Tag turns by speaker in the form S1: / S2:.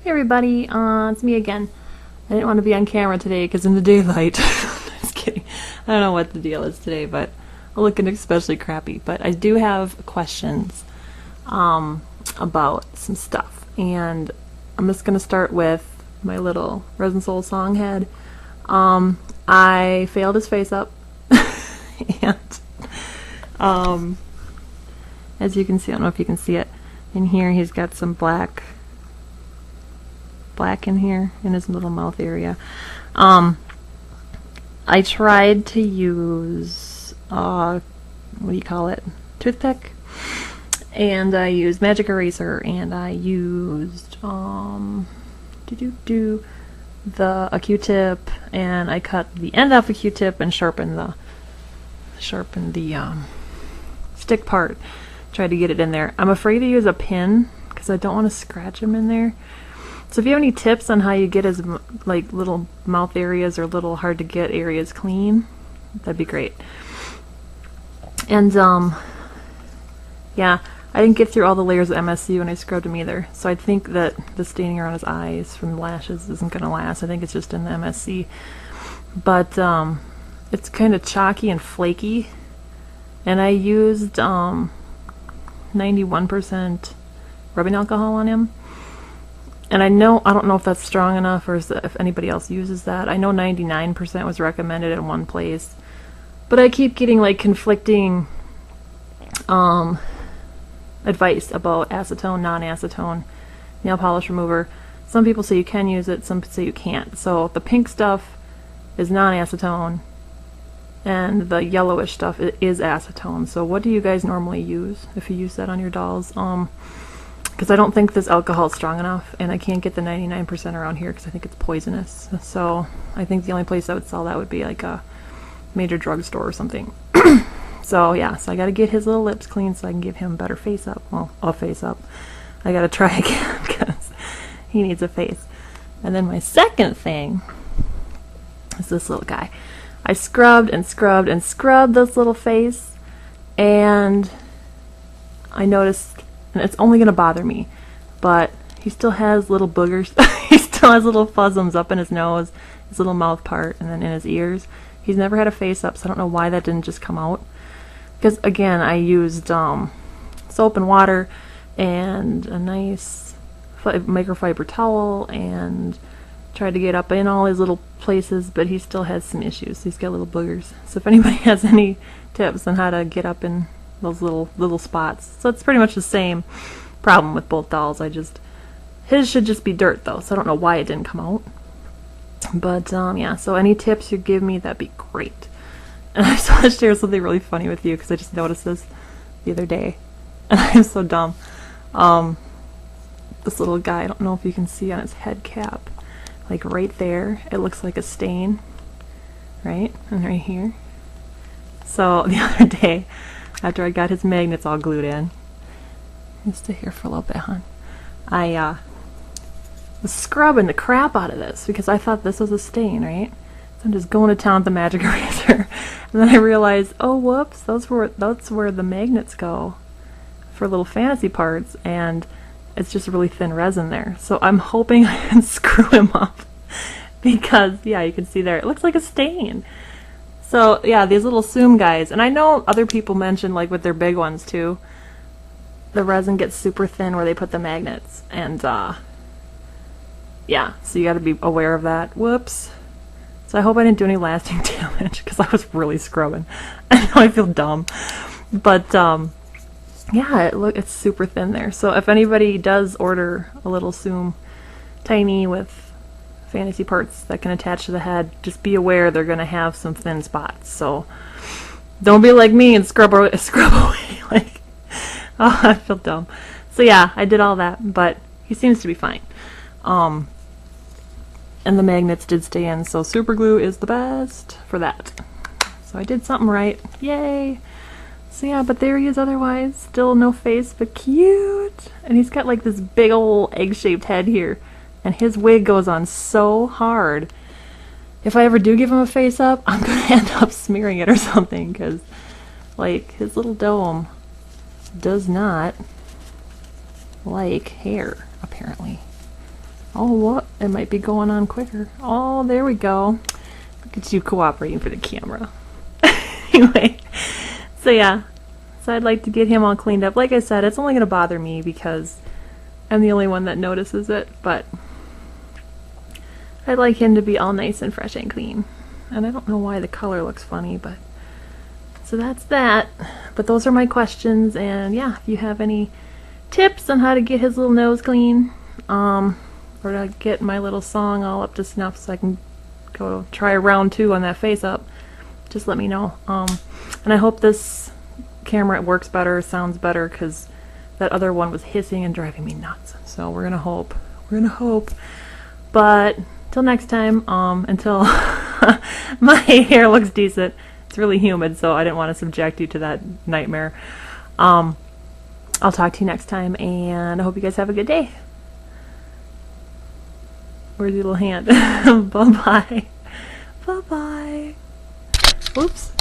S1: Hey everybody, it's me again. I didn't want to be on camera today because in the daylight. Just kidding. I don't know what the deal is today, but I'm looking especially crappy. But I do have questions about some stuff, and I'm just gonna start with my little Resin Soul song head. I failed his face up, and as you can see, I don't know if you can see it in here. He's got some black in here in his little mouth area. I tried to use what do you call it, toothpick, and I used magic eraser, and I used a Q-tip, and I cut the end off a Q-tip and sharpened the stick part. Tried to get it in there. I'm afraid to use a pin because I don't want to scratch him in there. So if you have any tips on how you get his like little mouth areas or little hard to get areas clean, that'd be great. And yeah, I didn't get through all the layers of MSC when I scrubbed him either. So I think that the staining around his eyes from the lashes isn't gonna last. I think it's just in the MSC. But it's kind of chalky and flaky. And I used 91% rubbing alcohol on him. And I don't know if that's strong enough or if anybody else uses that. I know 99% was recommended in one place. But I keep getting like conflicting advice about acetone, non-acetone nail polish remover. Some people say you can use it, some say you can't. So the pink stuff is non-acetone and the yellowish stuff is acetone. So what do you guys normally use if you use that on your dolls? Because I don't think this alcohol is strong enough, and I can't get the 99% around here because I think it's poisonous. So I think the only place I would sell that would be like a major drugstore or something. So yeah, so I got to get his little lips clean so I can give him a better face up. Well, a face up. I got to try again because he needs a face. And then my second thing is this little guy. I scrubbed and scrubbed and scrubbed this little face, and I noticed, and it's only going to bother me, but he still has little boogers. He still has little fuzzums up in his nose, his little mouth part, and then in his ears. He's never had a face up, so I don't know why that didn't just come out. Because again, I used soap and water and a nice microfiber towel and tried to get up in all his little places, but he still has some issues. He's got little boogers. So if anybody has any tips on how to get up in those little spots. So it's pretty much the same problem with both dolls. His should just be dirt though, so I don't know why it didn't come out. But yeah, so any tips you give me, that'd be great. And I just want to share something really funny with you because I just noticed this the other day, and I'm so dumb. This little guy, I don't know if you can see on his head cap, like right there, it looks like a stain, right? And right here. So the other day, after I got his magnets all glued in, stay here for a little bit, hon. I was scrubbing the crap out of this because I thought this was a stain, right? So I'm just going to town with the magic eraser, and then I realized, oh whoops, that's where the magnets go for little fantasy parts, and it's just really thin resin there. So I'm hoping I can screw him up because yeah, you can see there, it looks like a stain. So yeah, these little Zoom guys, and I know other people mentioned like with their big ones too, the resin gets super thin where they put the magnets, and yeah, so you got to be aware of that. Whoops. So I hope I didn't do any lasting damage because I was really scrubbing. I know I feel dumb, but yeah, it's super thin there. So if anybody does order a little Zoom tiny with fantasy parts that can attach to the head, just be aware they're going to have some thin spots. So don't be like me and scrub away like, oh, I feel dumb. So yeah, I did all that, but he seems to be fine. And the magnets did stay in, so super glue is the best for that. So I did something right. Yay! So yeah, but there he is otherwise. Still no face, but cute! And he's got like this big old egg-shaped head here. And his wig goes on so hard. If I ever do give him a face up, I'm gonna end up smearing it or something, because like his little dome does not like hair, apparently. Oh, what? It might be going on quicker. Oh, there we go. Look at you cooperating for the camera. Anyway, so yeah. So I'd like to get him all cleaned up. Like I said, it's only going to bother me because I'm the only one that notices it, but I'd like him to be all nice and fresh and clean. And I don't know why the color looks funny, but so that's that. But those are my questions, and yeah, if you have any tips on how to get his little nose clean, or to get my little song all up to snuff so I can go try round 2 on that face up, just let me know. And I hope this camera works better, sounds better, because that other one was hissing and driving me nuts. So we're gonna hope. We're gonna hope. But till next time, until my hair looks decent. It's really humid, so I didn't want to subject you to that nightmare. I'll talk to you next time, and I hope you guys have a good day. Where's your little hand? Bye-bye. Bye-bye. Oops.